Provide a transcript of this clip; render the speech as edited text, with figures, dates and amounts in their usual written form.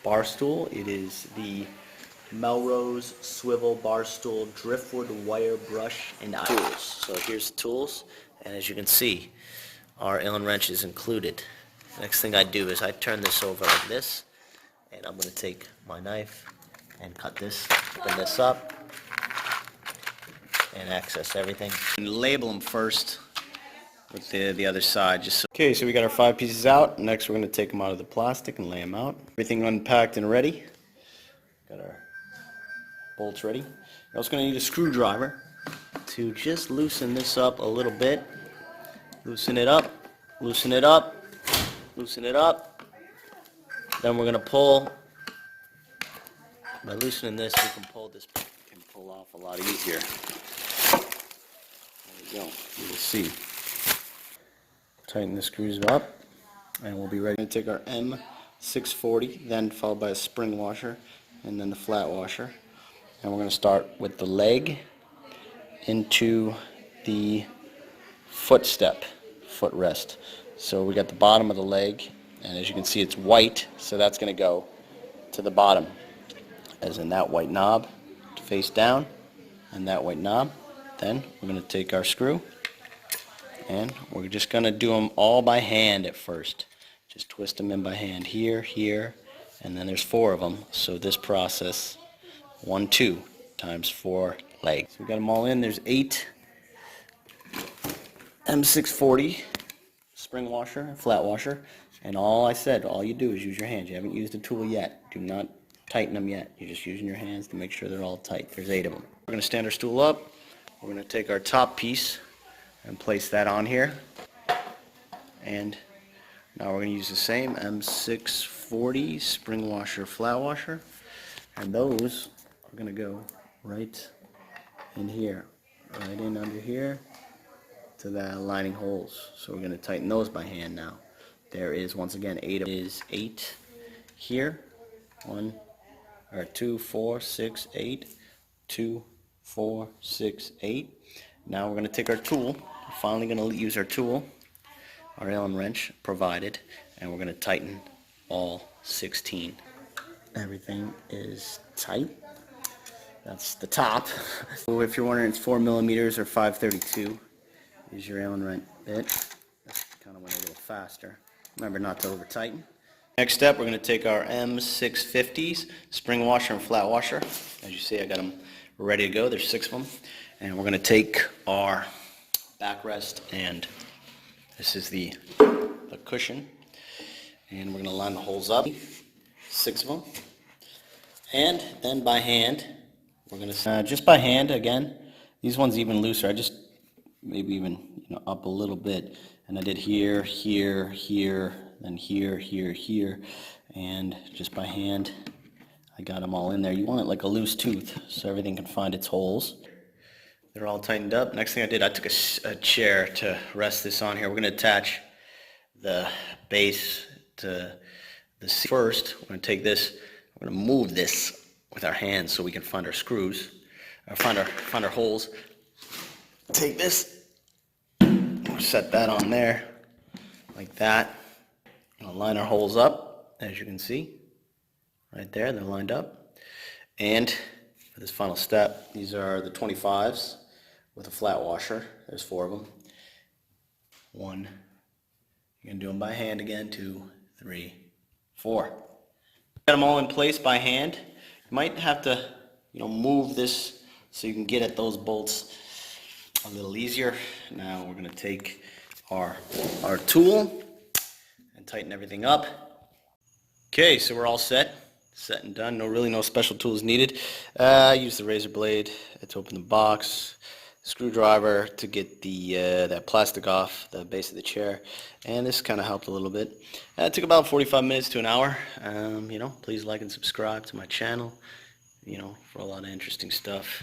bar stool. It is the Melrose swivel bar stool, driftwood wire brush and tools. So here's the tools, and as you can see, our Allen wrench is included. Next thing I do is I turn this over like this, and I'm going to take my knife and cut this, open this up, and access everything. And label them first with the other side. Just so. Okay, so we got our 5 pieces out. Next we're going to take them out of the plastic and lay them out. Everything unpacked and ready. Got our bolts ready. We're also going to need a screwdriver to just loosen this up a little bit. Loosen it up, loosen it up, loosen it up. Then we're going to pull. By loosening this, we can pull this can pull off a lot easier. There we go. You will see. Tighten the screws up, and we'll be ready to take our M640, then followed by a spring washer, and then the flat washer. And we're going to start with the leg into the footrest. So we got the bottom of the leg, and as you can see, it's white, so that's going to go to the bottom, as in that white knob face down, and that white knob. Then we're going to take our screw, and we're just going to do them all by hand at first. Just twist them in by hand here, here, and then there's 4 of them. So this process, 1, 2 times 4 legs. So we got them all in. There's 8 M640 spring washer, flat washer, and all you do is use your hands. You haven't used a tool yet. Do not tighten them yet. You're just using your hands to make sure they're all tight. There's 8 of them. We're going to stand our stool up. We're going to take our top piece and place that on here. And now we're going to use the same M640 spring washer, flat washer, and those are going to go right in here, right in under here to the lining holes. So we're going to tighten those by hand now. There is, once again, 8 of them. Is 8 here. 2, 4, 6, 8. 2, 4, 6, 8. Now we're going to take our tool. We're finally going to use our tool, our Allen wrench provided, and we're going to tighten all 16. Everything is tight. That's the top. So if you're wondering, it's 4 millimeters or 532. Use your Allen wrench bit. That kind of went a little faster. Remember not to over tighten. Next step, we're going to take our M650s, spring washer and flat washer. As you see, I got them ready to go. There's 6 of them. And we're going to take our backrest, and this is the cushion. And we're going to line the holes up. 6 of them. And then by hand, we're going to, just by hand again, these ones even looser. I just maybe even up a little bit, and I did here, here, here, then here, here, here, and just by hand I got them all in there. You want it like a loose tooth so everything can find its holes. They're all tightened up. Next thing I did, I took a chair to rest this on here. We're going to attach the base to the seat. First, we're going to take this, we're going to move this with our hands so we can find our screws, or find our holes. Take this, set that on there, like that. I'll line our holes up, as you can see, right there, they're lined up. And for this final step, these are the 25s with a flat washer. There's 4 of them. 1, you're going to do them by hand again, 2, 3, 4. Get them all in place by hand. You might have to, move this so you can get at those bolts a little easier. Now we're going to take our tool and tighten everything up. Okay, so we're all set and done. No special tools needed. I used the razor blade to open the box, screwdriver to get that plastic off the base of the chair, and this kind of helped a little bit. It took about 45 minutes to an hour. Please like and subscribe to my channel, for a lot of interesting stuff.